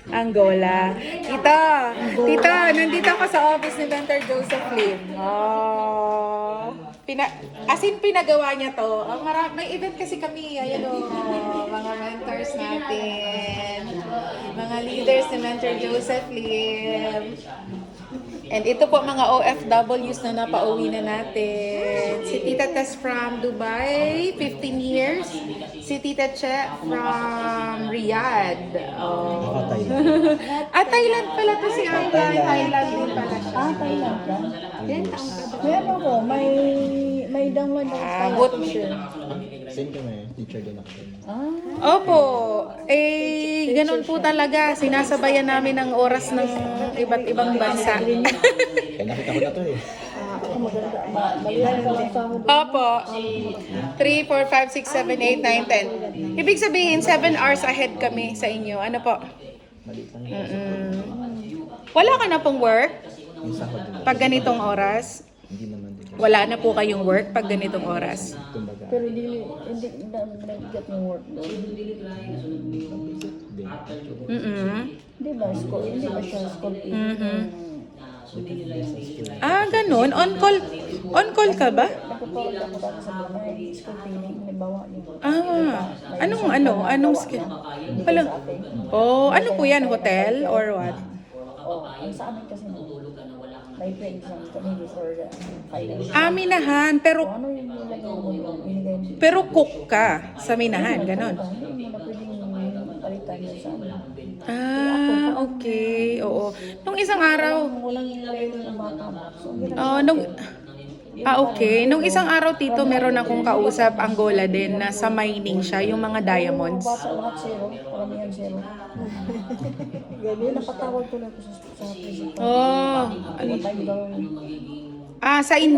Angola. Tita, nandito ako sa office ni Mentor Joseph Lim. Oh. As in, pinagawa niya to. May event kasi kami, ayan o, mga mentors natin, mga leaders ni Mentor Joseph Lim. And ito po mga OFWs na napauwi na natin. Si Tita Tess from Dubai, 15 years. Si Tita Che from Riyadh. Oh. Thailand pala to si Ate. Thailand din pala siya. Thailand ka? Ilan taong ka ba? Meron ako, may download ako sa teacher. Same kami, teacher din ako. Opo. Ganun po talaga. Sinasabayan namin ang oras ng iba't ibang bansa. Kaya nakita ko na to eh. Ako maganda. Malihan ka lang sa ako. Opo. 3, 4, 5, 6, 7, 8, 9, 10. Ibig sabihin, 7 hours ahead kami sa inyo. Ano po? Maliit lang. Wala ka na pong work Yung sahod din. pag ganitong oras? Hindi naman din. Wala na po kayong work pag ganitong oras? Kumbaga, Pero hindi nag-get yung work doon. din. Hindi ba school? Hindi ba siya school fee? Ganun. On call ka ba? Nagpapawag ako dati sa Brunei. School fee, halimbawa yung Anong skill? Ano po yan? Hotel or what? ang sa amin kasi may pre-exams kami before the finals. Minahan, pero Ano yung nilagay mo yung binigay mo? pero cook ka sa minahan, ganon. Hindi mo na pwedeng palitan yun sa amin. Okay. Oo. Nung isang araw, Walang training ang bata mo. So, okay. Nung isang araw, Tito, meron akong kausap, Angola din, na sa mining siya, yung mga diamonds. bata lahat zero, karamihan zero. Gabi, napatawag ko na ako sa principal. Ano tayo gawin?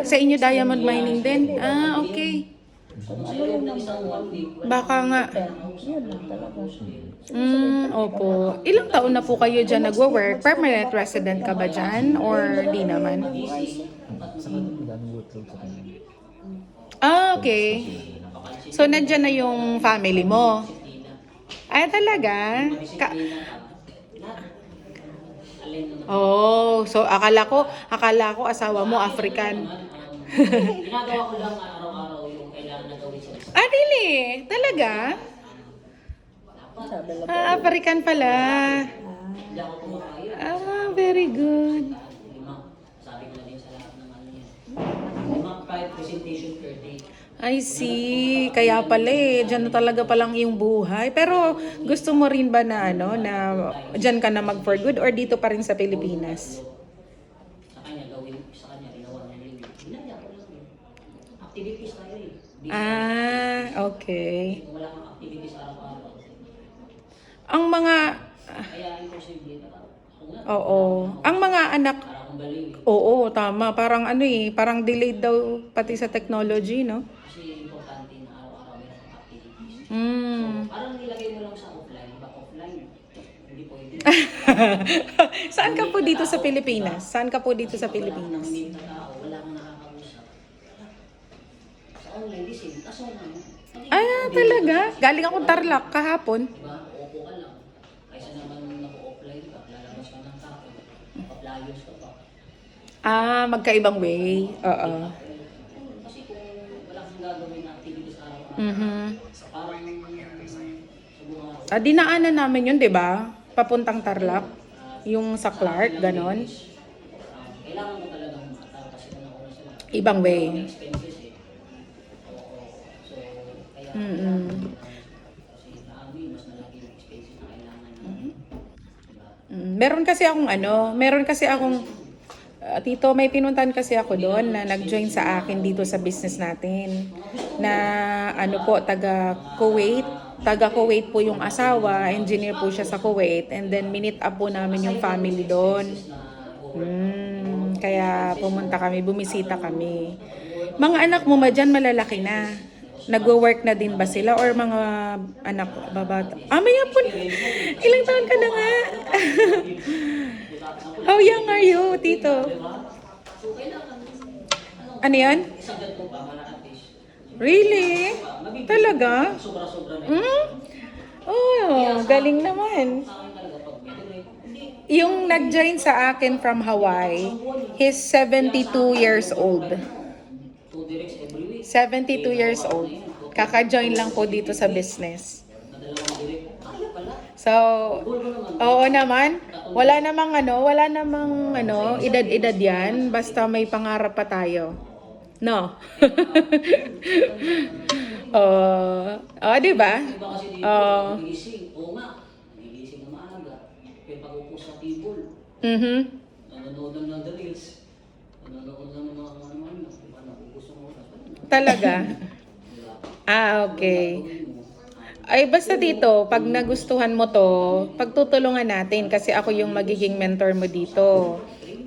Sa inyo diamond mining din? Okay. Ano yung number one? Baka nga. Yun lang talaga. Opo. Ilang taon na po kayo dyan nagwo-work? Permanent resident ka ba dyan? Or di naman? Sa kanila, daming workload sa kanila. Okay. So, nandyan na yung family mo? Talaga? So akala ko asawa mo African. Ginagawa ko lang araw-araw yung kailangan na gawin sa Really? Talaga? African pala. Very good. sabi ko na din sa lahat ng ano yan. 5 presentation per day. I see. Kaya pala dyan na talaga palang yung buhay. Pero gusto mo rin ba na na dyan ka na mag for good or dito pa rin sa Pilipinas? Sa kanya ginawa niya rin. Ginagawa ko lang yun. Activities tayo eh. Okay. Wala kang activities araw-araw. Ang mga Kaya imposible na Ang mga anak, para kung baliw. oo, tama. Parang parang delayed daw pati sa technology, no? Kasi importante na araw-araw meron kang activities. Parang nilagay mo lang sa offline, offline. Hindi pwede. Saan ka po dito sa Pilipinas? Saan ka po dito sa Pilipinas? Meet na tao, wala kang nakakausap. Sa online, di same. Kaso ano, Talaga? Galing akong Tarlac kahapon. diba? Uupo ka lang. Kaysa naman naka-offline ka, lalabas ka ng tao. Maka-flyers ka pa. Magkaibang way. Oo. Kasi kung wala kang gagawin na activities araw-araw, parang sa buong araw, Dinaanan namin yun, di ba? Papuntang Tarlac. Yung sa Clark, ganon. kailangan mo talaga humata kasi kung nauna sila. Ibang way. Expenses eh. Oo. So, kaya kasi naamin, mas malaki yung expenses na kailangan niya. Meron kasi akong Tito, may pinuntan kasi ako doon na nag-join sa akin dito sa business natin. Na taga Kuwait. Taga Kuwait po yung asawa, engineer po siya sa Kuwait. And then minit up po namin yung family doon. Kaya pumunta kami, bumisita kami. Mga anak mo ba dyan malalaki na? Nagwo-work na din ba sila or mga anak babata? Maya po. Ilang taon ka na nga? How young are you, Tito? Ano yan? Really? Talaga? Oh, galing naman. Sa akin talaga, pag may direct, hindi. Yung nag-join sa akin from Hawaii, he's 72 years old. 2 directs every week. 72 years old. Kaka-join lang po dito sa business. Na dalawang direct. Kaya pala. So, Goal mo naman. oo naman. Wala namang edad-edad yan. Basta may pangarap pa tayo. No? Di ba? Iba kasi dito, Oo. nagigising. Oo nga, nagigising na maaga. Pero pag upo sa table, Mhm. nanonood lang ng the reels. Nanonood lang ng mga ano-ano. Diba, napupuso mo oras. Talaga? Diba? Okay. Gawin mo. Ay, basta dito, pag nagustuhan mo to, pagtutulungan natin kasi ako yung magiging mentor mo dito.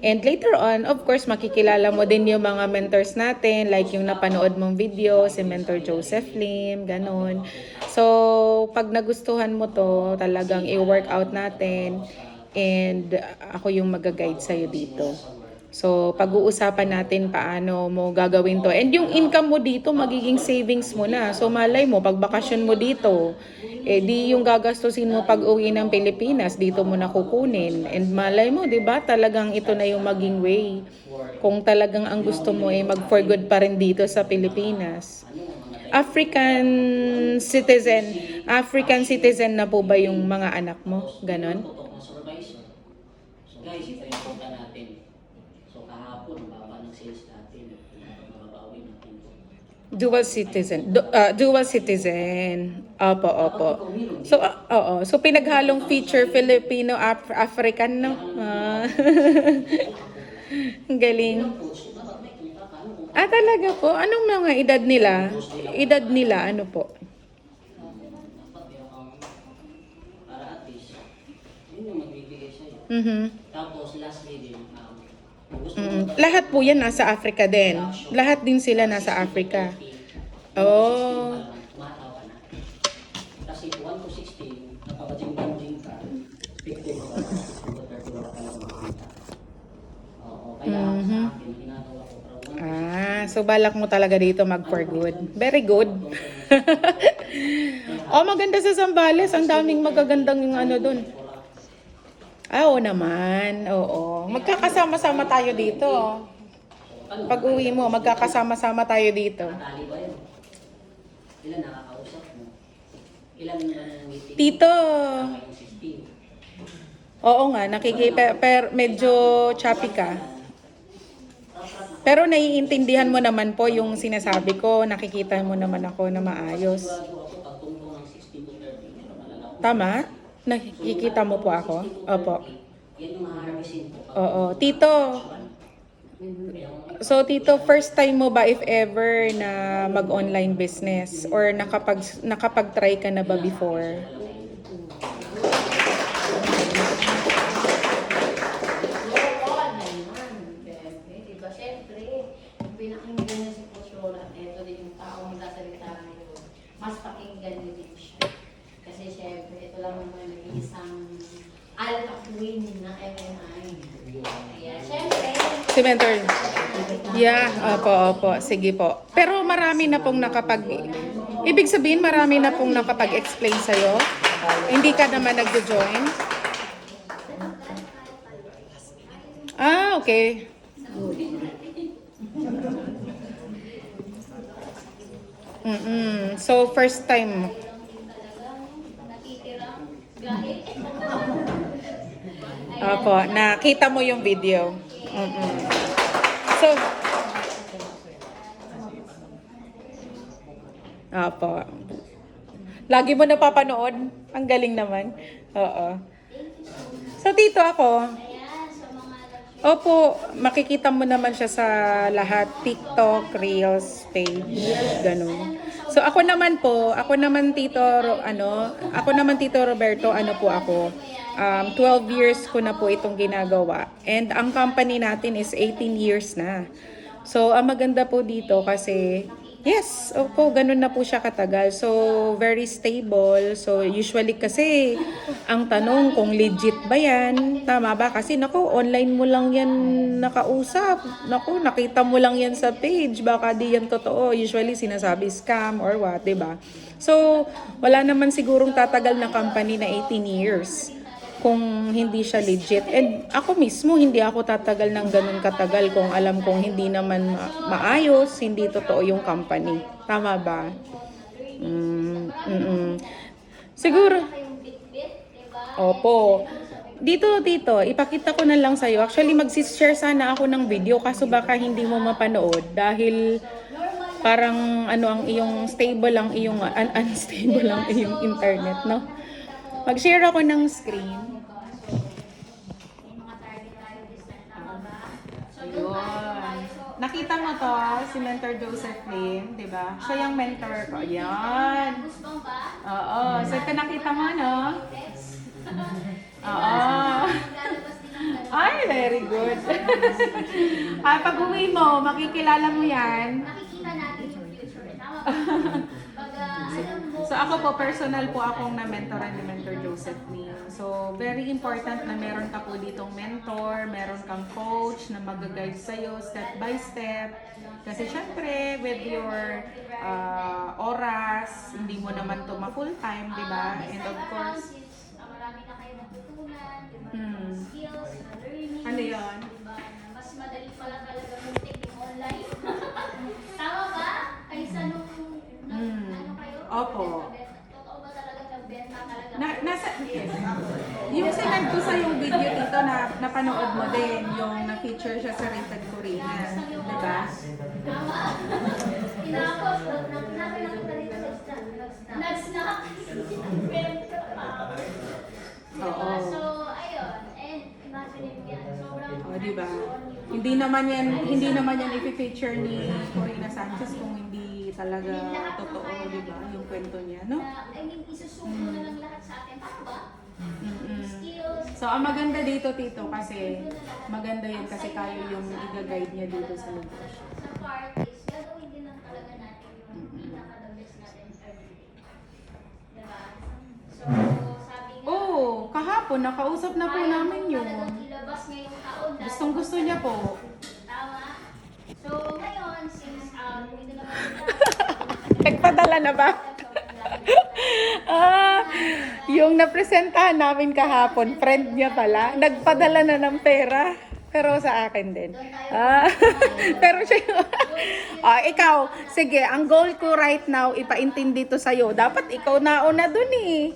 And later on, of course, makikilala mo din yung mga mentors natin, like yung napanood mong video, si Mentor Joseph Lim, ganun. So, pag nagustuhan mo to, talagang i-workout natin and ako yung mag-guide sa'yo dito. So, pag-uusapan natin paano mo gagawin to. And yung income mo dito, magiging savings mo na. So, malay mo, pag bakasyon mo dito, di yung gagastusin mo pag uwi ng Pilipinas, dito mo na kukunin. And malay mo, di ba, talagang ito na yung maging way. Kung talagang ang gusto mo ay mag-for good pa rin dito sa Pilipinas. African citizen na po ba yung mga anak mo? Ganon? Tutok na supervisor. So guys, ito yung punta natin. So kahapon, ang baba ng sales natin. Mababawi natin ito. Dual citizen. Opo. So, oo. So, pinaghalong feature Filipino-African, no? Ang galing. Talaga po? Anong mga edad nila? Edad nila, ano po? Para at least, yun yung magbibigay sa'yo. Mhm. Tapos lastly din, gusto mo Lahat po yan nasa Africa din. Lahat din sila nasa Africa. Oh. Tumatawa na. Kasi 1 to 16, napapajing-jing ka, effective ka na, compared to wala ka lang makikita. Oo, kaya sa akin, ginagawa ko para 1 to 16. So balak mo talaga dito mag for good. Very good. Maganda sa Zambales. Ang daming magagandang yung ano dun. Oo naman. Oo. Magkakasama-sama tayo dito. Pag uwi mo, magkakasama-sama tayo dito. Natali ba yun? Ilan nakakausap mo? Ilan naman ang meeting? Tito. Tama yung 16. Oo nga, medyo choppy ka. Pero naiintindihan mo naman po yung sinasabi ko. Nakikita mo naman ako na maayos. Sigurado ako, pag tungtong ng 16 to 30, meron malalaman. Tama? Nakikita mo po ako? Opo. Yan yung maharbisin ko. Oo. Tito. So, Tito, first time mo ba if ever na mag-online business? Or nakapag-try ka na ba before? Diba, siyempre, yung pinakinggan niya si Coach Roland, ito din yung taong nagsasalita ngayon. Mas pakinggan niyo din siya. Kasi siyempre, ito lang naman yung isang alpha queen ng MNI. Kaya, siyempre, Si Mentor. Yeah, opo. Sige po. Pero marami na pong ibig sabihin, marami na pong nakapag-explain sa'yo? Hindi ka naman nag-join? Okay. So, first time. natitirang gahe. Opo, nakita mo yung video. So, opo. Lagi mo napapanood. Ang galing naman. Oo. So, Tito ako. Opo, makikita mo naman siya sa lahat. TikTok, Reels, page, ganun. So, ako naman Tito Roberto, po ako. 12 years ko na po itong ginagawa. And ang company natin is 18 years na. So, ang maganda po dito kasi, yes, opo, ganun na po siya katagal. So, very stable. So, usually kasi, ang tanong kung legit ba yan, tama ba? Kasi, online mo lang yan nakausap. Nakita mo lang yan sa page. Baka di yan totoo. Usually, sinasabi scam or what, diba? So, wala naman sigurong tatagal na company na 18 years kung hindi siya legit. And ako mismo, hindi ako tatagal ng ganun katagal kung alam kong hindi naman maayos, hindi totoo yung company. Tama ba? Siguro. Opo. Dito, ipakita ko na lang sa'yo. Actually, mag-share sana ako ng video kaso baka hindi mo mapanood dahil parang ano ang iyong stable lang iyong unstable lang iyong internet, no? Mag-share ako ng screen. Ayun. Nakita mo to, si Mentor Joseph Lim, di ba? Siya yung mentor ko. Ayan. Oo. So, ito nakita mo, no? Oo. Ay, very good. Pag uwi mo, makikilala mo yan. Makikita natin yung future. Tama ba? So ako po, personal po akong na-mentoran ni Mentor Joseph Lim. So very important na meron ka po ditong mentor, meron kang coach na mag-guide sa'yo step by step. Kasi syempre, with your oras, hindi mo naman to ma-full time, di ba? And of course, marami na kayo natutunan, di ba? Hmm. Skills, na learning. Ano yun? Di ba? Na mas madali pala talaga mag-take yung online. Tama ba? Kaysa nung ano kayo? Opo. Totoo ba talaga nagbenta talaga? Nasa, yes. Yung sinad ko sa yung video dito na napanood mo din, yung na-feature siya sa Rated Korean, di ba? Tama. Tinapos, nakakita dito sa nag-snack. Nagbenta pa. Oo. So, ayun. And imagine mo yan. Sobrang O, di ba? Hindi naman yan i-feature ni Corina Sanchez kung hindi talaga totoo, di ba? Yung kwento niya, no? I mean, isusuko na lang lahat sa atin. Tama ba? Skills. So, ang maganda dito, Tito, kasi maganda yun kasi tayo yung i-guide niya dito sa negosyo. Sa part is, gagawin din lang talaga natin yung pinaka-the best natin everyday. Diba? So, sabi nga, Oh, kahapon, nakausap na po namin yun. talagang ilabas ngayong taon dahil- Gustong gusto niya po. Tama. So, ngayon, since hindi na naman Nagpadala na ba? Yung napresentahan namin kahapon, friend niya pala, nagpadala na ng pera. Pero sa akin din. Pero siya ikaw, sige, ang goal ko right now, ipaintindi to sa'yo. Dapat ikaw nauna dun eh.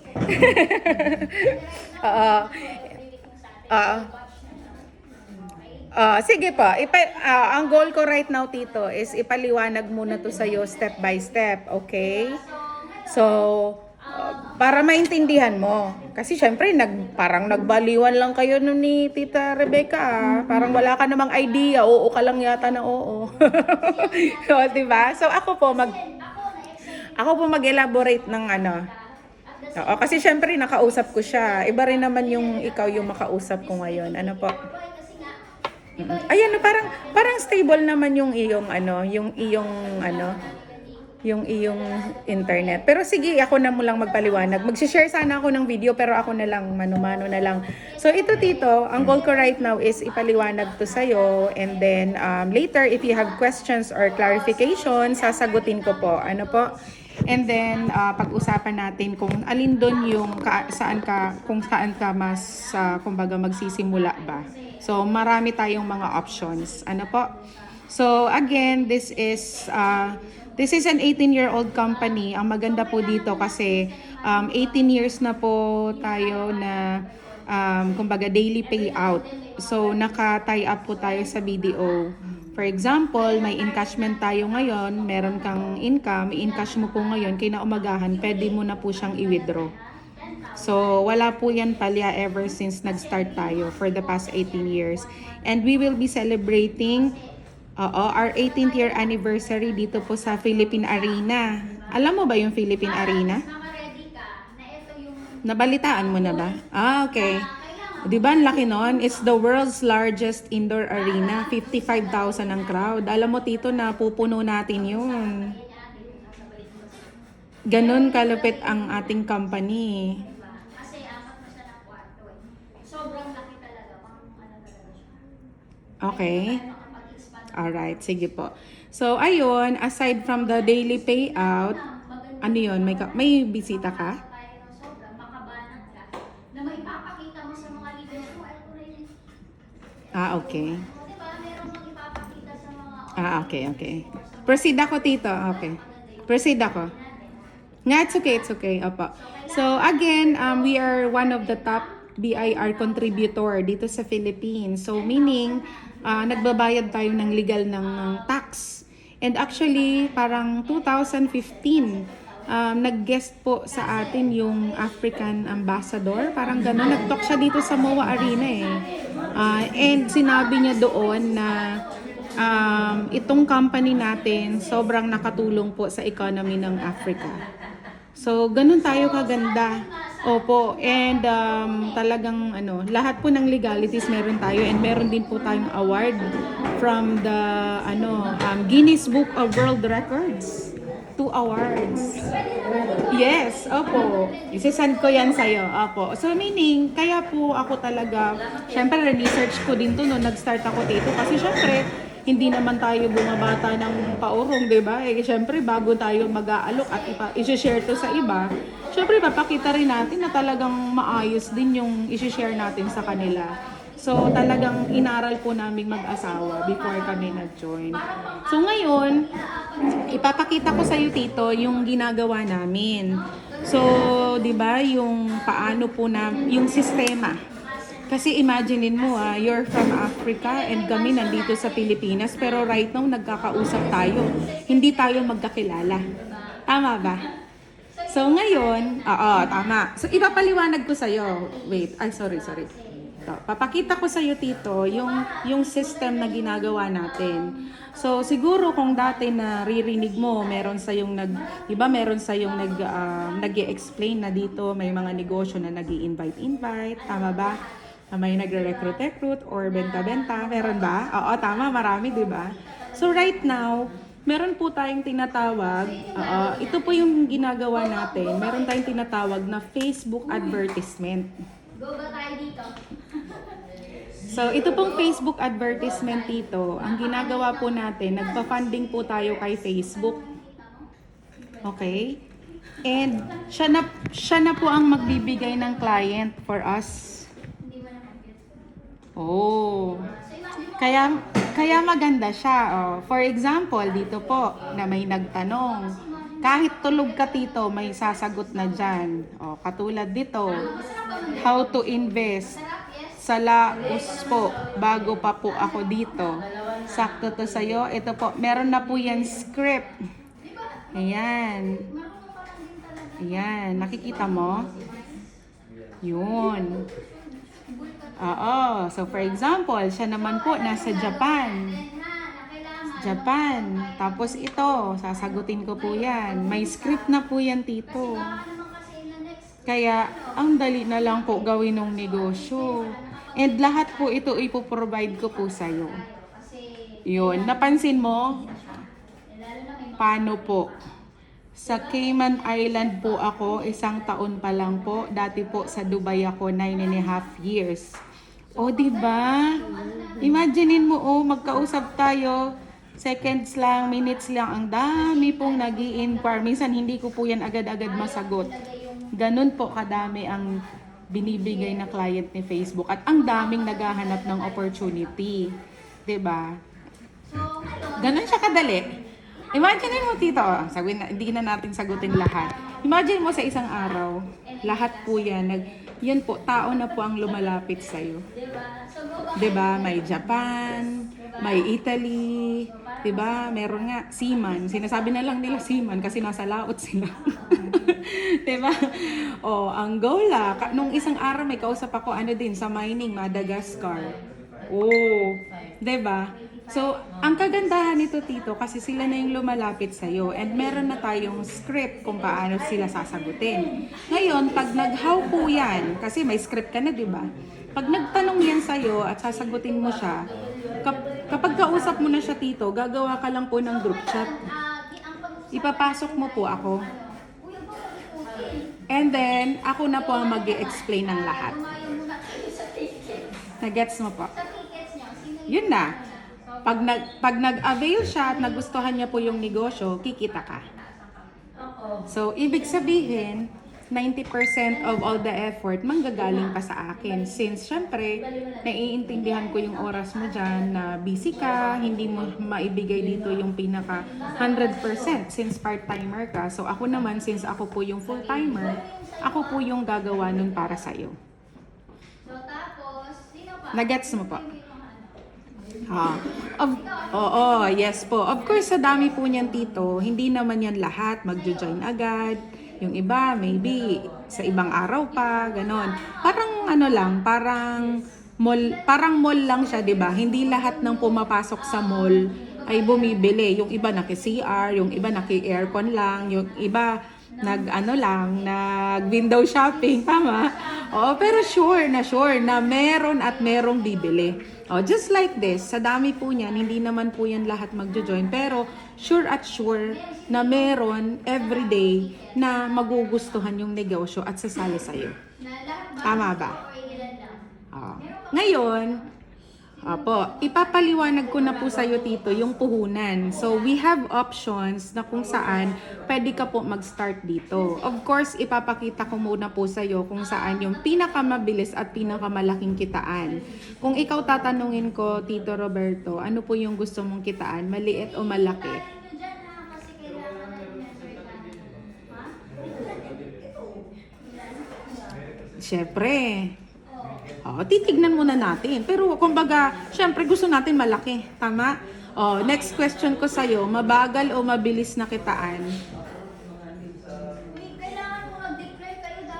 Sige po, ang goal ko right now, Tito, is ipaliwanag muna to sa'yo step by step, okay? So, para maintindihan mo. Kasi syempre, parang nagbaliwan lang kayo nun ni Tita Rebecca. Parang wala ka namang idea. Oo ka lang yata na oo. So, diba? So, ako po mag-elaborate ng ano. Oo, kasi syempre, nakausap ko siya. Iba rin naman yung ikaw yung makausap ko ngayon. Ano po? Ayan, parang stable naman yung iyong internet. Pero sige, ako na mo lang magpaliwanag. Mag-share sana ako ng video pero ako na lang, mano-mano na lang. So ito, Tito, ang goal ko right now is ipaliwanag to sa'yo. And then later, if you have questions or clarification, sasagutin ko po. Ano po? And then, pag-usapan natin kung alin doon yung kung saan ka mas, kumbaga, magsisimula ba. So, marami tayong mga options. Ano po? So, again, this is an 18-year-old company. Ang maganda po dito kasi 18 years na po tayo na kumbaga daily payout. So naka-tie up po tayo sa BDO. For example, may encashment tayo ngayon, meron kang income, i-encash mo po ngayon, kinaumagahan, pwede mo na po siyang i-withdraw. So wala po yan palya ever since nag-start tayo for the past 18 years. And we will be celebrating our 18th year anniversary dito po sa Philippine Arena. Alam mo ba yung Philippine Arena? Ready ka na ito yung Nabalitaan mo na ba? Okay. Di ba ang laki nun? It's the world's largest indoor arena. 55,000 ang crowd. Alam mo, Tito, na pupuno natin yun. Ganon kalupit ang ating company. kasi apat na siya ng kwarto eh. Sobrang laki talaga. Pang ano talaga siya. Okay. Makapag-expand. Alright, sige po. So, ayun, aside from the daily payout, Maganda Ano yun? May bisita ka? tayo ng sobra, makabanat ka, na maipapakita mo sa mga leader mo, ay ko rin. Ah, okay. Di ba, meron kang ipapakita sa mga Ah, okay. Proceed ako, Tito. Okay. Proceed ako. Nga, it's okay. Opo. So, again, we are one of the top BIR contributor dito sa Philippines. So, meaning, nagbabayad tayo ng legal ng tax. And actually, parang 2015, nag-guest po sa atin yung African ambassador. Parang gano'n. Nag-talk siya dito sa MOA Arena eh. And sinabi niya doon na itong company natin sobrang nakatulong po sa economy ng Africa. So, ganun tayo kaganda. Opo, and talagang lahat po ng legalities meron tayo, and meron din po tayong award from the Guinness Book of World Records. 2 awards. Yes, opo. Isisend ko yan sa'yo. Opo. So, meaning, kaya po ako talaga, syempre, research ko din to no, nag-start ako dito. Kasi syempre, hindi naman tayo bumabata ng paurong, di ba? Eh, syempre, bago tayo mag-aalok at i-share to sa iba, syempre, papakita rin natin na talagang maayos din yung i-share natin sa kanila. So, talagang inaral po namin mag-asawa before kami nag-join. So, ngayon, ipapakita ko sa iyo, Tito, yung ginagawa namin. So, di ba, yung paano po yung sistema. Kasi imaginein mo, you're from Africa and kami nandito sa Pilipinas, pero right now nagkakausap tayo. Hindi tayo magkakilala. Tama ba? So ngayon, tama. So ipapaliwanag ko sa'yo. Wait, sorry. Papakita ko sa'yo, Tito, yung system na ginagawa natin. So siguro kung dati naririnig mo, meron sa'yong nag-i-explain na dito, may mga negosyo na nag-i-invite, tama ba? May nagre-recruit or benta-benta, meron ba? Oo, tama, marami, di ba? So right now, meron po tayong tinatawag, ito po yung ginagawa natin, meron tayong tinatawag na Facebook advertisement. Go ba tayo dito? So ito pong Facebook advertisement dito, ang ginagawa po natin, nagpa-funding po tayo kay Facebook. Okay? And siya na po ang magbibigay ng client for us. Oh. Kaya maganda siya. Oh. For example, dito po na may nagtanong. Kahit tulog ka, Tito, may sasagot na dyan. Oh, katulad dito. How to invest sa Laos po. Bago pa po ako dito. Sakto to sa'yo. Ito po, meron na po yan script. Ayan. Ayan. Nakikita mo? Yun. Oo. So, for example, siya naman po nasa Japan. Tapos ito, sasagutin ko po yan. May script na po yan, Tito. Kaya, ang dali na lang po gawin ng negosyo. And lahat po ito ipoprovide ko po sa'yo. Yun. Napansin mo? Paano po? Sa Cayman Island po ako, 1 taon pa lang po. Dati po sa Dubai ako, 9.5 years. O, diba? Imaginein mo, magkausap tayo. Seconds lang, minutes lang. Ang dami pong nag-i-inquire. Minsan, hindi ko po yan agad-agad masagot. Ganun po kadami ang binibigay na client ni Facebook. At ang daming naghahanap ng opportunity. Diba? Ganun siya kadali. Imagine mo, Tito, sabihin na, hindi na natin sagutin lahat. Imagine mo sa isang araw, lahat po yan, yan po, tao na po ang lumalapit sa'yo. Diba? May Japan, may Italy, diba? Meron nga, seaman. Sinasabi na lang nila seaman kasi nasa laot sila. Diba? O, Angola. Nung isang araw may kausap ako, sa mining, Madagascar. Oh, diba? So, ang kagandahan nito, Tito, kasi sila na yung lumalapit sa'yo and meron na tayong script kung paano sila sasagutin. Ngayon, pag nag-how po yan, kasi may script ka na, di ba? Pag nagtanong yan sa'yo at sasagutin mo siya, kapag kausap mo na siya, Tito, gagawa ka lang po ng group chat. Ipapasok mo po ako. And then, ako na po ang mag-i-explain ng lahat. Nagets mo po? Yun na. Pag nag-avail siya at nagustuhan niya po yung negosyo, kikita ka. So, ibig sabihin, 90% of all the effort manggagaling pa sa akin. Since, syempre, naiintindihan ko yung oras mo dyan na busy ka, hindi mo maibigay dito yung pinaka 100% since part-timer ka. So, ako naman, since ako po yung full-timer, ako po yung gagawa nun para sa'yo. Nagets mo po? Oo, yes po. Of course, sa dami po niyan, Tito, hindi naman yan lahat magjo-join agad. Yung iba, maybe sa ibang araw pa, ganon. Parang ano lang, parang mall lang siya, 'di ba? Hindi lahat ng pumapasok sa mall ay bumibili. Yung iba naki-CR, yung iba naki-aircon lang, yung iba nag-window shopping, tama? Oo, pero sure na meron at merong bibili. Oh, just like this, sa dami po niyan, hindi naman po yan lahat magjo-join, pero sure na meron everyday na magugustuhan yung negosyo at sasali sa'yo. Tama ba? Oh. Ngayon, ipapaliwanag ko na po sa'yo, Tito, yung puhunan. So, we have options na kung saan pwede ka po mag-start dito. Of course, ipapakita ko muna po sa'yo kung saan yung pinakamabilis at pinakamalaking kitaan. Kung ikaw tatanungin ko, Tito Roberto, ano po yung gusto mong kitaan? Maliit o malaki? Siyempre. Titignan muna natin. Pero kumbaga, syempre gusto natin malaki. Tama? Next question ko sa'yo, mabagal o mabilis na kitaan?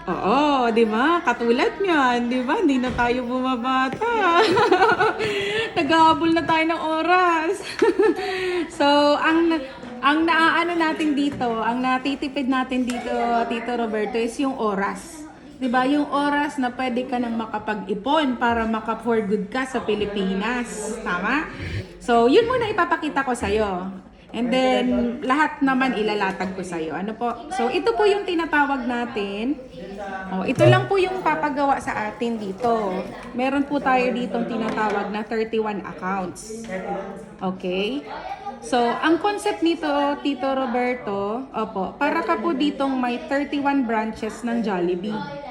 Oo, di ba? Katulad niyan, di ba? Hindi na tayo bumabata. Naghahabol na tayo ng oras. So, ang naaano natin dito, ang natitipid natin dito, Tito Roberto, is yung oras. 'Di ba? Yung oras na pwede ka nang makapag-ipon para maka-for good ka sa Pilipinas. Tama? So, yun muna ipapakita ko sa'yo. And then, lahat naman ilalatag ko sa'yo. Ano po? So, ito po yung tinatawag natin. Ito lang po yung papagawa sa atin dito. Meron po tayo ditong tinatawag na 31 accounts. Okay? So, ang concept nito, Tito Roberto, para ka po ditong may 31 branches ng Jollibee.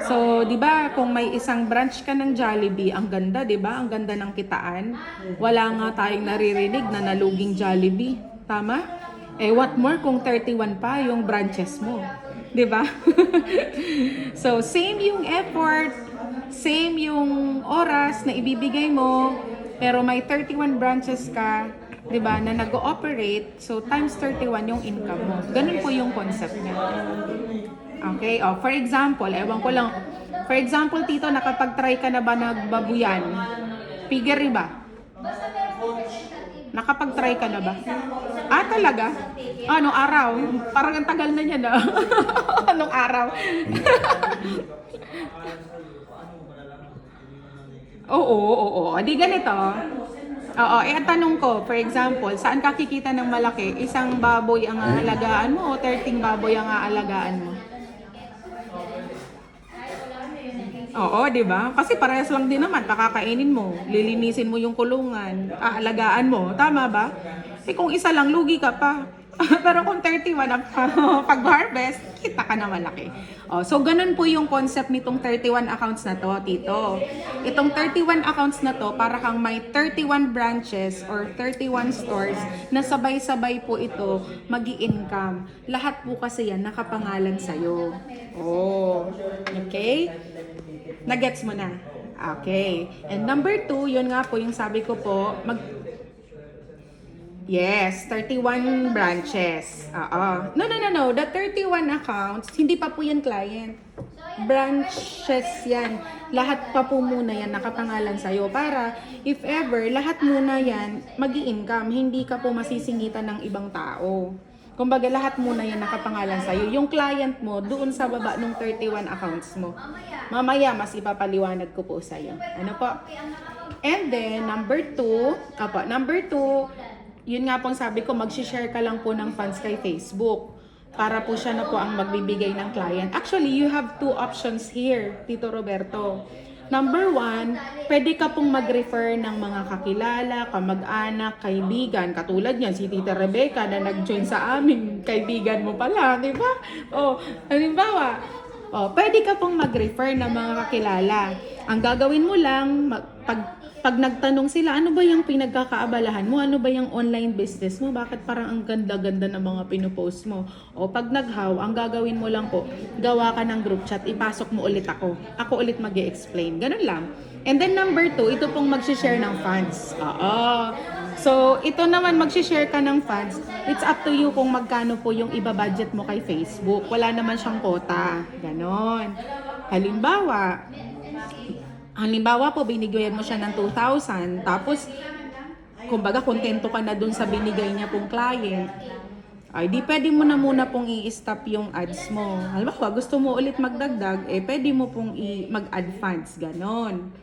So, 'di ba, kung may isang branch ka ng Jollibee, ang ganda, 'di ba? Ang ganda ng kitaan. Wala nga tayong naririnig na naluging Jollibee, tama? What more kung 31 pa yung branches mo, 'di ba? So, same yung effort, same yung oras na ibibigay mo, pero may 31 branches ka, 'di ba, na nag-ooperate, so times 31 yung income mo. Ganun po yung concept niya. Okay? For example, ewan ko lang. For example, Tito, nakapag-try ka na ba nagbabuyan? Piggery ba? Nakapag-try ka na ba? Talaga? Anong araw? Parang ang tagal na niya na. Anong araw? Oo. Di ganito. Ang tanong ko, for example, saan ka kikita ng malaki? Isang baboy ang aalagaan mo o 13 baboy ang aalagaan mo? Oo, di ba? Kasi parehas lang din naman, pakakainin mo, lilinisin mo yung kulungan, aalagaan mo, tama ba? Kung isa lang, lugi ka pa. Pero kung 31 ang pag-harvest, kita ka na malaki. So, ganun po yung concept nitong 31 accounts na to, Tito. Itong 31 accounts na to, para kang may 31 branches or 31 stores na sabay-sabay po ito magi-income. Lahat po kasi yan nakapangalan sa'yo. Okay? Nagets mo na? Okay. And number 2, yun nga po yung sabi ko po, Yes, 31 branches. No. The 31 accounts, hindi pa po yan client. Branches yan. Lahat pa po muna yan nakapangalan sa'yo para if ever, lahat muna yan mag-i-income. Hindi ka po masisingitan ng ibang tao. Kumbaga, lahat muna yan nakapangalan sa'yo. Yung client mo, doon sa baba ng 31 accounts mo. Mamaya, mas ipapaliwanag ko po sa'yo. Ano po? And then, number 2, yun nga pong sabi ko, mag-share ka lang po ng funds kay Facebook. Para po siya na po ang magbibigay ng client. Actually, you have 2 options here, Tito Roberto. Number 1, pwede ka pong mag-refer ng mga kakilala, kamag-anak, kaibigan. Katulad niyan, si Tita Rebecca na nag-join sa amin. Kaibigan mo pala, di ba? O, halimbawa, pwede ka pong mag-refer ng mga kakilala. Ang gagawin mo lang, pag nagtanong sila, ano ba yung pinagkakaabalahan mo? Ano ba yung online business mo? Bakit parang ang ganda-ganda ng mga pinupost mo? O pag naghaw, ang gagawin mo lang po, gawa ka ng group chat, ipasok mo ulit ako. Ako ulit mag-i-explain. Ganun lang. And then number 2, ito pong mag-share ng funds. Oo. So, ito naman, mag-share ka ng funds. It's up to you kung magkano po yung iba-budget mo kay Facebook. Wala naman siyang quota. Ganon. Halimbawa po, binigyan mo siya ng 2,000. Tapos, kumbaga, kontento ka na dun sa binigay niya pong client. Ay, di pwede mo na muna pong i-stop yung ads mo. Halimbawa, gusto mo ulit magdagdag, pwede mo pong mag-add funds. Ganon.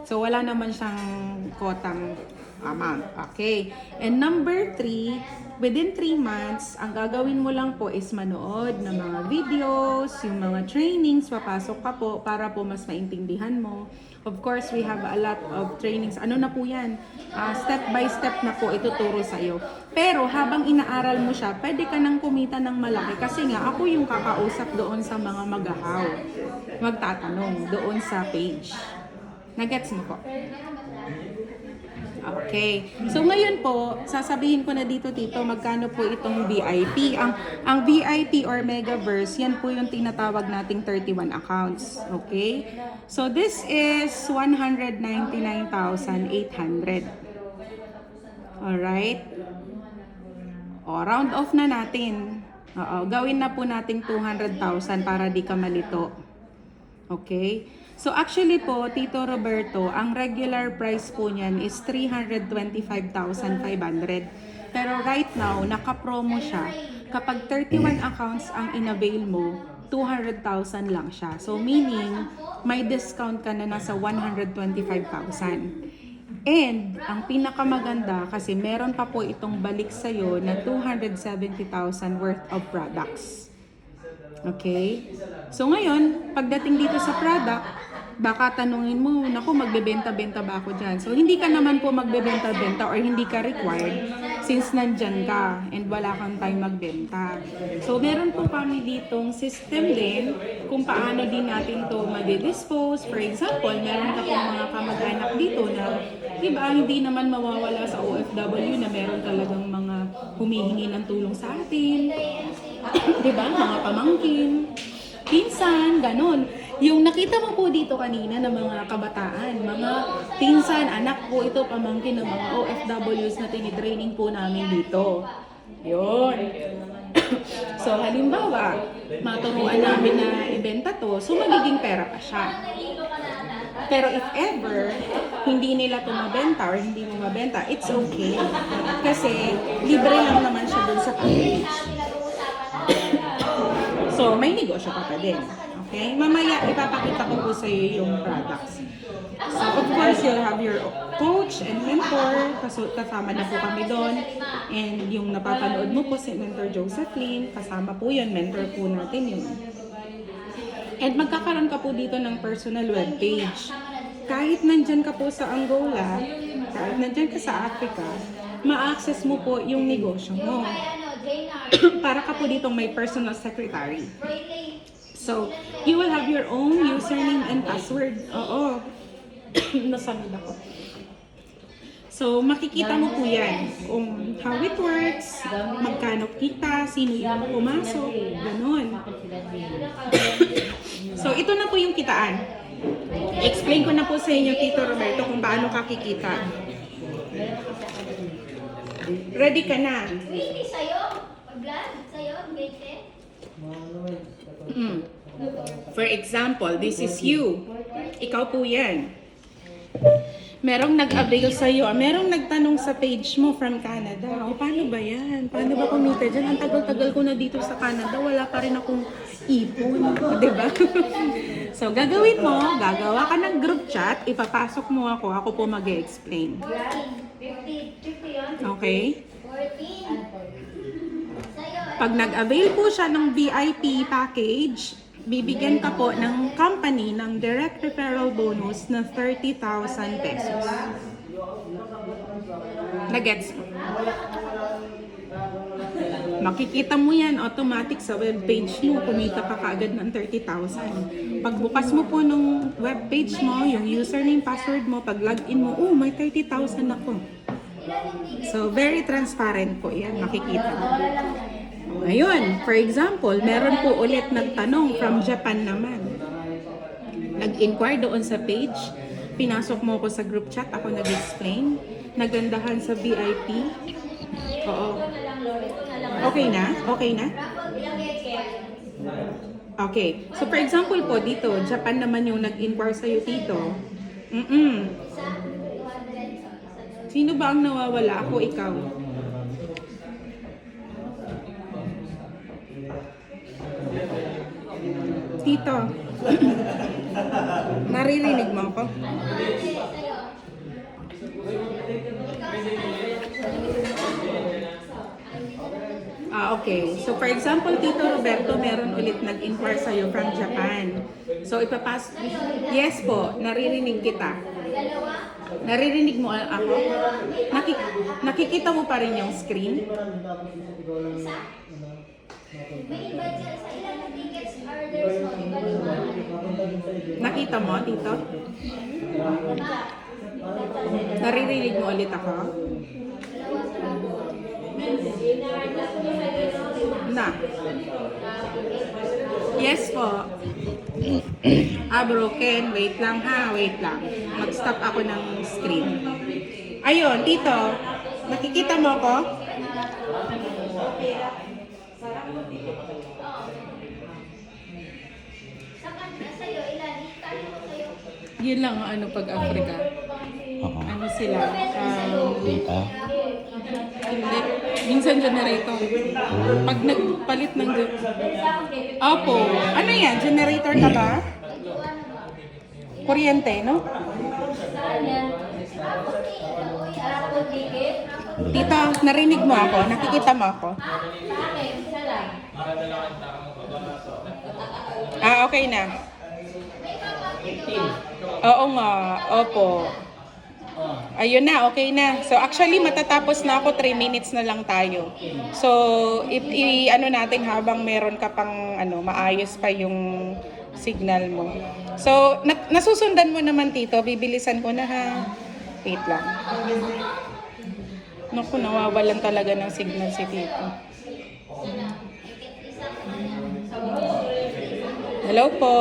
So, wala naman siyang quotang amount. Okay. And number 3, within 3 months, ang gagawin mo lang po is manood ng mga videos, yung mga trainings, papasok ka po para po mas maintindihan mo. Of course, we have a lot of trainings. Ano na po yan? Step by step na po ituturo sa'yo. Pero habang inaaral mo siya, pwede ka nang kumita ng malaki. Kasi nga, ako yung kakausap doon sa mga magahaw. Magtatanong doon sa page. Nagets mo po? Okay. So ngayon po, sasabihin ko na dito, Tito, magkano po itong VIP. Ang VIP or Megaverse, yan po yung tinatawag nating 31 accounts. Okay? So this is 199,800. Alright? O, round off na natin. Gawin na po nating 200,000 para di ka malito. Okay? So actually po, Tito Roberto, ang regular price po niyan is 325,500. Pero right now, naka-promo siya. Kapag 31 accounts ang in-avail mo, 200,000 lang siya. So meaning, may discount ka na nasa 125,000. And, ang pinakamaganda, kasi meron pa po itong balik sa'yo na 270,000 worth of products. Okay? So ngayon, pagdating dito sa product, baka tanungin mo, naku, magbebenta-benta ba ako dyan? So hindi ka naman po magbebenta-benta or hindi ka required since nandyan ka and wala kang time magbenta. So meron po kami ditong system din kung paano din natin to madidispose. For example, meron ka pong mga kamag-anak dito na, diba, hindi naman mawawala sa OFW na meron talagang mga humihingi ng tulong sa atin. Diba? Mga pamangkin, pinsan, ganun. Yung nakita mo po dito kanina ng mga kabataan, mga pinsan, anak po ito, pamangkin ng mga OFWs na tinitraining po namin dito. Yun. So, halimbawa, maturuan namin na ibenta to, so magiging pera pa siya. Pero if ever, hindi nila ito mabenta or hindi mo mabenta, it's okay. Kasi, libre lang naman siya dun sa package. So, may negosyo ka pa din. Okay? Mamaya, ipapakita ko po sa iyo yung products. So, of course, you'll have your coach and mentor. Kasama na po kami doon. And yung napapanood mo po si Mentor Josephine, kasama po yun. Mentor po natin yun. And magkakaroon ka po dito ng personal webpage. Kahit nandyan ka po sa Angola, kahit nandyan ka sa Africa, ma-access mo po yung negosyo mo. Para ka po dito may personal secretary. So, you will have your own username and password. Oo. Nasamid ako. So, makikita mo po yan. How it works, magkano kita, sino yung pumasok, ganun. So, ito na po yung kitaan. Explain ko na po sa inyo, Tito Roberto, kung paano kakikita. Ready ka na? Hindi sa'yo. Pag-vlog sa'yo, gate. For example, this is you. Ikaw po yan. Merong nag-avail sa'yo. Merong nagtanong sa page mo from Canada. O, paano ba yan? Paano ba kumita dyan? Ang tagal-tagal ko na dito sa Canada. Wala pa rin akong ipon. Diba? So, gagawin mo, gagawa ka ng group chat, ipapasok mo ako. Ako po mag-explain. 50 Okay? 14. Pag nag-avail po siya ng VIP package, bibigyan ka po ng company ng direct referral bonus na 30,000 pesos. Nagets mo? Makikita mo yan automatic sa webpage mo, kumita ka kaagad ng 30,000. Pagbukas mo po ng webpage mo, yung username, password mo, pag login mo, oh, may 30,000 ako. So, very transparent po yan, makikita mo. Ngayon, for example, meron po ulit nagtanong from Japan naman. Nag-inquire doon sa page, pinasok mo ko sa group chat, ako nag-explain, nagandahan sa VIP. Oo. Okay na? Okay na? Okay. So, for example po, dito, Japan naman yung nag-inquire sa'yo, Tito. Sino ba ang nawawala? Ako, ikaw. Tito. Naririnig mo ako? Okay. So, for example, Tito Roberto, meron ulit nag-inquire sa'yo from Japan. So, yes po, naririnig kita. Naririnig mo ako? Nakikita mo pa rin yung screen? Nakita mo, Tito? Naririnig mo ulit ako? Na. Yes po. Broken. Wait lang ha, wait lang. Mag-stop ako ng screen. Ayun, Tito. Nakikita mo ko? Yun lang ang ano pag Africa. Ano sila? Hindi. Minsan generator. Pag nagpalit ng... Opo. Ano yan? Generator ka ba? Kuryente, no? Tita, narinig mo ako? Nakikita mo ako? Okay na. Oo nga. Opo. Ayun na, okay na. So actually matatapos na ako, 3 minutes na lang tayo. So ano natin habang meron ka pang maayos pa yung signal mo. So nasusundan mo naman, Tito, bibilisan ko na ha. Wait lang. Naku, nawawalan talaga ng signal si Tito. Hello po.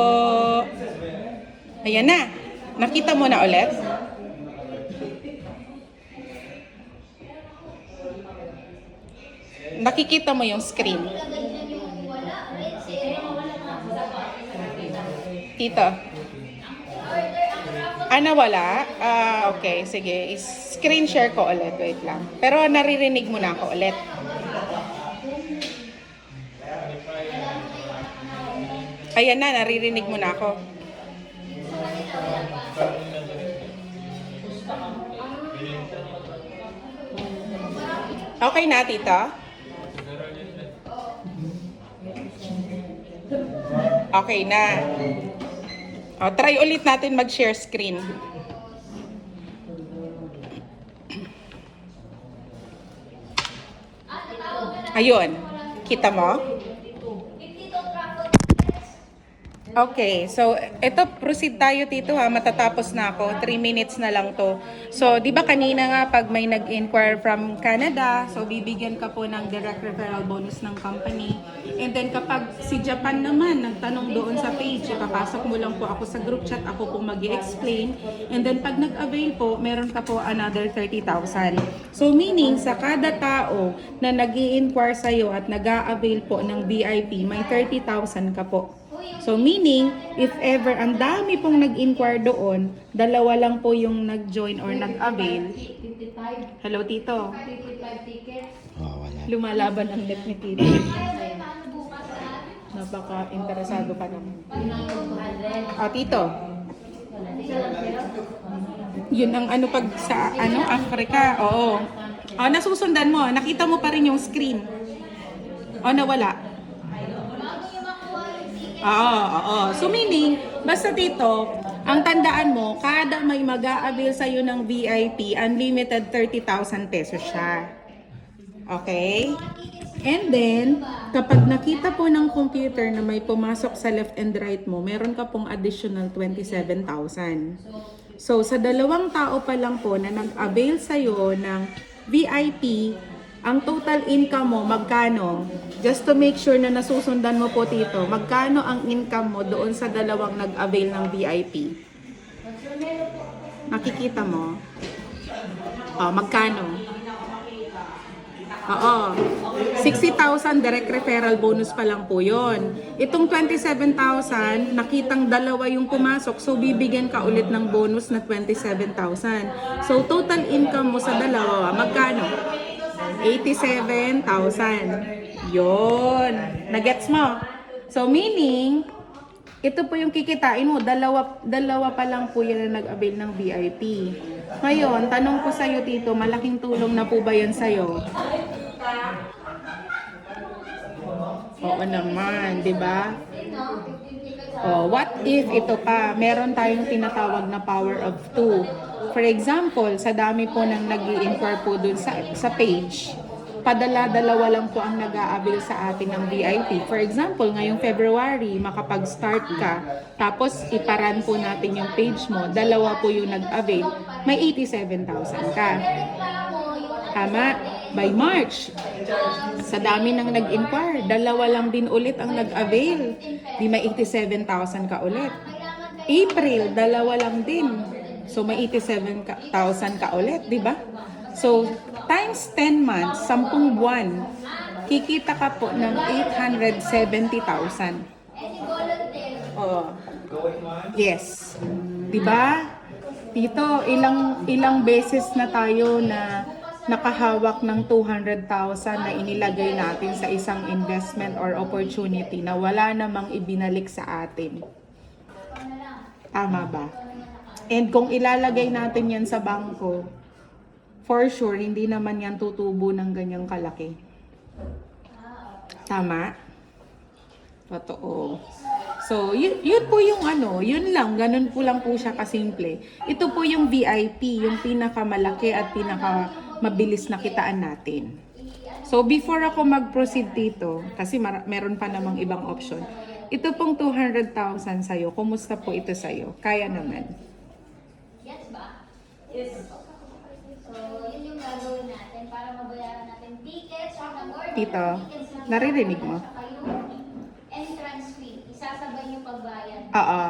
Ayan na. Nakita mo na ulit? Nakikita mo yung screen. Tito. Nawala? Okay, sige. Screen share ko ulit. Wait lang. Pero naririnig mo na ako ulit. Ayan na, naririnig mo na ako. Okay na, Tita? Okay na. Try ulit natin mag-share screen. Ayun. Kita mo? Okay, so ito proceed tayo, Tito ha, matatapos na ako, 3 minutes na lang to. So di ba kanina nga pag may nag-inquire from Canada, so bibigyan ka po ng direct referral bonus ng company. And then kapag si Japan naman nagtanong doon sa page, ipapasok mo lang po ako sa group chat, ako po mag-i-explain. And then pag nag-avail po, meron ka po another 30,000. So meaning sa kada tao na nag-i-inquire sa'yo at nag-a-avail po ng VIP, may 30,000 ka po. So meaning, if ever ang dami pong nag-inquire doon, 2 lang po yung nag-join or nag-avail. Hello, Tito. Wala. Lumalaban ang net ni Tito. Napaka-interesado pa naman. Tito. Yun ang ano pag sa Africa. Oo. Nasusundan mo. Nakita mo pa rin yung screen. Nawala. Oo. So meaning, basta dito, ang tandaan mo, kada may mag-a-avail sa'yo ng VIP, unlimited 30,000 pesos siya. Okay? And then, kapag nakita po ng computer na may pumasok sa left and right mo, meron ka pong additional 27,000. So, sa dalawang tao pa lang po na nag-avail sa'yo ng VIP, ang total income mo, magkano? Just to make sure na nasusundan mo po dito, magkano ang income mo doon sa dalawang nag-avail ng VIP? Nakikita mo? Magkano? Oo. 60,000 direct referral bonus pa lang po yun. Itong 27,000, nakitang dalawa yung pumasok, so bibigyan ka ulit ng bonus na 27,000. So total income mo sa dalawa, magkano? 87,000. Yun. Nagets mo? So meaning, ito po yung kikitain mo, dalawa pa lang po yan na nag-avail ng VIP. Ngayon, tanong ko sa'yo Tito, malaking tulong na po ba yan sa'yo? Oo naman, di ba? Oh, what if ito pa, meron tayong tinatawag na power of 2. For example, sa dami po nang nag-i-inquire po dun sa page, padala-dalawa lang po ang nag-a-avail sa atin ng VIP. For example, ngayong February, makapag-start ka, tapos iparan po natin yung page mo, dalawa po yung nag-avail, may 87,000 ka. Tama? By March, sa dami nang nag-inquire, dalawa lang din ulit ang nag-avail, di may 87,000 ka ulit. April, dalawa lang din. So may 87,000 ka ulit, di ba? So, times 10 months, 10 buwan, kikita ka po ng 870,000. Oh. Yes. 'Di ba? Dito, ilang beses na tayo na nakahawak ng 200,000 na inilagay natin sa isang investment or opportunity na wala namang ibinalik sa atin. Tama ba? And kung ilalagay natin yan sa bangko, for sure, hindi naman yan tutubo ng ganyang kalaki. Tama? Totoo. So, yun po yung yun lang, ganun po lang po siya kasimple. Ito po yung VIP, yung pinakamalaki at pinakamabilis na kitaan natin. So, before ako mag-proceed dito, kasi meron pa namang ibang option, ito pong 200,000 sa'yo, kumusta po ito sa'yo? Kaya naman. Yes ba? Yes. So, yun yung gagawin natin para mabayaran natin tickets or mag-order. Tito, Tickets na naririnig mo? saka yung entrance fee. Isasabay yung pagbayad. Oo.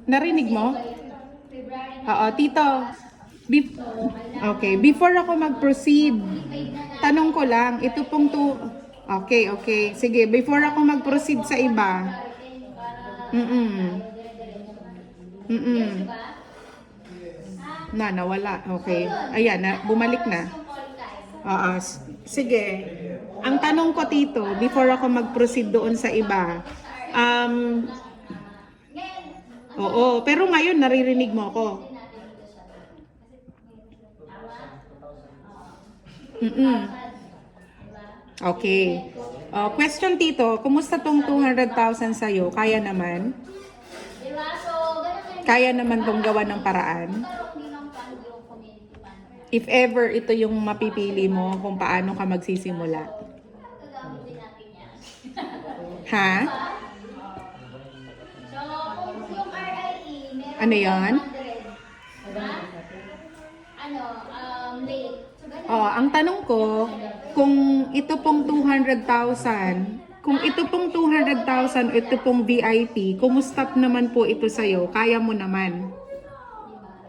Narinig mo? February na. Oo, Tito. Okay, before ako mag-proceed, tanong ko lang, ito pong Okay. Sige, before ako mag-proceed sa iba. Nawala. Okay. Ayan, bumalik na. Sige. Ang tanong ko, Tito, before ako mag-proceed doon sa iba, oo, pero ngayon naririnig mo ako. Okay. Question, Tito, kumusta tong 200,000 sa'yo? Kaya naman? Diba? So, ganun din. Kaya naman tong gawa ng paraan? Karoon din ng fund yung community fund. If ever ito yung mapipili mo kung paano ka magsisimula. Gagamit din natin yan. Ha? So, kung yung RIE, meron Ano yan? 100. Diba? Late. So, ganun. Ang tanong ko, kung ito pong 200,000, ito pong VIP, kumusta naman po ito sa'yo? Kaya mo naman. Diba?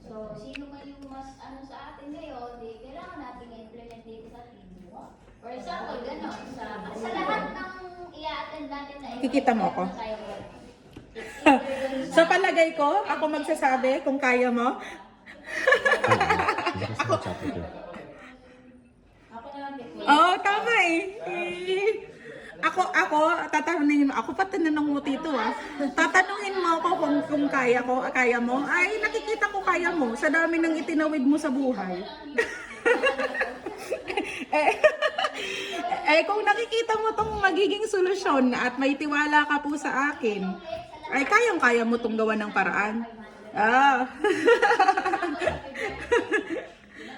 So, sino man yung mas sa atin ngayon, kailangan natin i-implement dito sa team. For example, gano'n. Sa lahat ng i-attend natin na Kikita mo ako? Sa palagay ko, ako magsasabi kung kaya mo. Tama eh. Ako, tatanungin mo. Ako pa tinanong mo Tito Tatanungin mo ako kung kaya mo. Ay, nakikita ko kaya mo. Sa dami ng itinawid mo sa buhay. Eh, kung nakikita mo tong magiging solusyon at may tiwala ka po sa akin, ay kayang-kaya mo tong gawa ng paraan. Ah.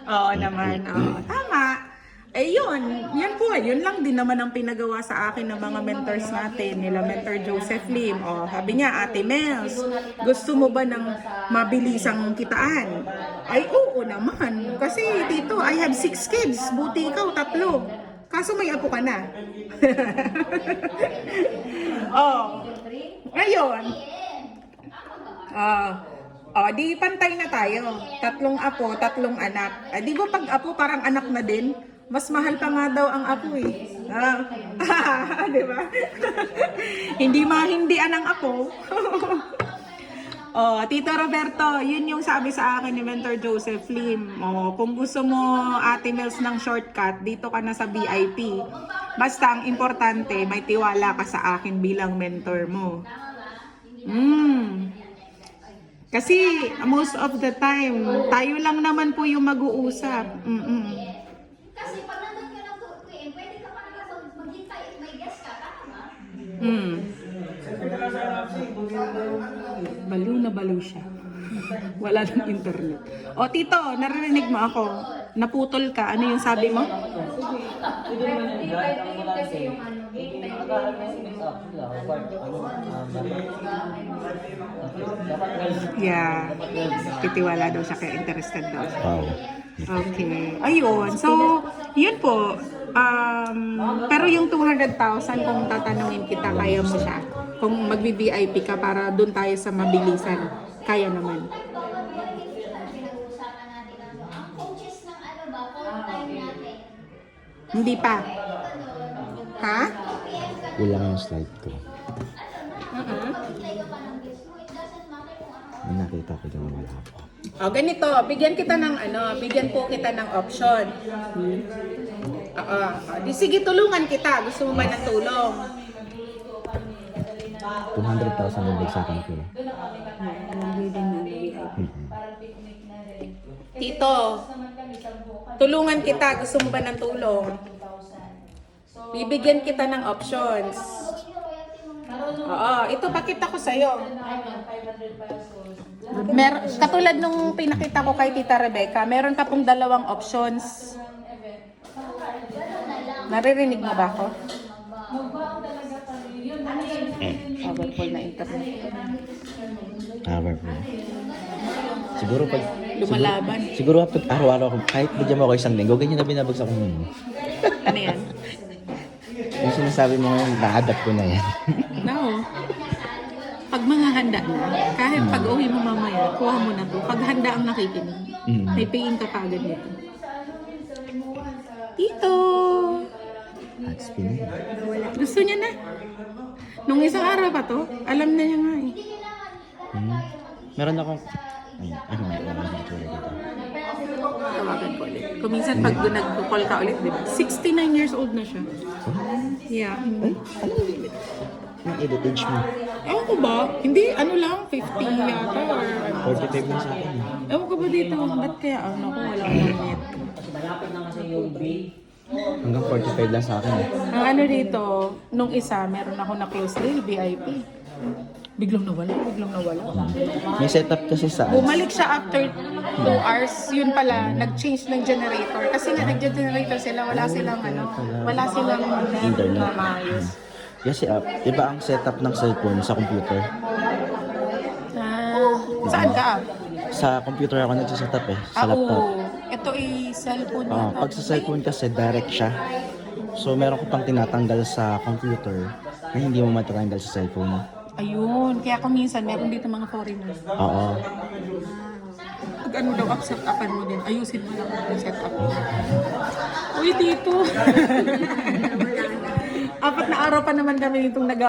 Oo naman. Oo. Tama. Eh yun po, yun lang din naman ang pinagawa sa akin ng mga mentors natin, nila Mentor Joseph Lim. O, sabi niya, Ate Mels, gusto mo ba ng mabilisang kitaan? Ay, oo naman. Kasi dito, I have 6 kids, buti ikaw 3. Kaso may apo ka na. Oh, ngayon, di pantay na tayo. 3 apo, 3 anak. Di ba pag apo parang anak na din? Mas mahal pa nga daw ang apo eh. Di ba? Hindi ang apo. Tito Roberto, yun yung sabi sa akin ni Mentor Joseph Lim. Kung gusto mo Ate Mels ng shortcut, dito ka na sa VIP. Basta ang importante, may tiwala ka sa akin bilang mentor mo. Kasi most of the time, tayo lang naman po yung mag-uusap. Kasi pag nandun ka ng 2 PM, pwede ka pa naman maghintay at may guest ka, tama? Baliw na baliw siya. Wala nang internet. O Tito, naririnig mo ako. Naputol ka. Ano yung sabi mo? Kasi yung ano, Yeah. Titiwala daw siya kaya interested daw. Wow. Okay. Ayun. So, yun po. Pero yung 200,000 kung tatanungin kita, kaya mo siya. Kung magbi-VIP ka para dun tayo sa mabilisan, kaya naman. Pinag-uusapan natin ang coaches ng ano ba, full time natin. Hindi pa. Ha? Kulang yung slide ko. Mag-play ka pa ng guest mo, it doesn't matter kung ano. May nakita ko doon wala po. O ganito, bigyan kita ng bigyan po kita ng option. Sige, tulungan kita. Gusto mo ba ng tulong? 200,000 yung bagsakan ko. Tito, tulungan kita. Gusto mo ba ng tulong? Bibigyan kita ng options. Ito pakita ko sa'yo. Katulad nung pinakita ko kay Tita Rebecca, meron ka pong 2 options. Naririnig mo ba ako? Powerful na internet. Powerful. Siguro pag... Lumalaban. Siguro pag araw-araw ako, kahit bigyan mo ako 1 linggo, ganyan na binabagsak ko nun. Ano yan? Yung sinasabi mo ngayon, na-adapt ko na yan. No. Pag mga handa na, kahit pag uwi mo mamaya, kuha mo na to. Pag handa ang nakikinig, may pingin ka kagad nito. Tito! At spin. Gusto niya na. Nung isang araw pa to, alam na niya nga eh. Meron akong... Ay, wala akong itsura dito. Tawagan ko ulit. Kung minsan pag nag-call ka ulit, di ba? 69 years old na siya. Yeah. Yung edit age mo. Ewan ko ba? Hindi, ano lang, 50 yata or... 45 lang sa akin. Ewan ko ba dito? Ba't kaya ano ko wala lang net? Malapit na kasi yung B. Hanggang 45 lang sa akin. Ang ano dito, nung isa, meron ako na close deal, VIP. Biglang nawala. May setup kasi sa ads. Bumalik siya after 2 hours, yun pala, nag-change ng generator. Kasi nga, nag-generator sila, wala silang Internet. na maayos. Kasi iba ang setup ng cellphone sa computer. Saan ka? Sa computer ako nagsisetup sa laptop. Ito ay cellphone na. Pag sa cellphone kasi direct siya. So meron ko pang tinatanggal sa computer na hindi mo matatanggal sa cellphone. Ayun, kaya kung minsan meron dito mga foreigners. Oo. Pag ano daw, accept-upan mo din. Ayusin mo lang ang set-up mo. Uy, dito! 4 na araw pa naman kami nitong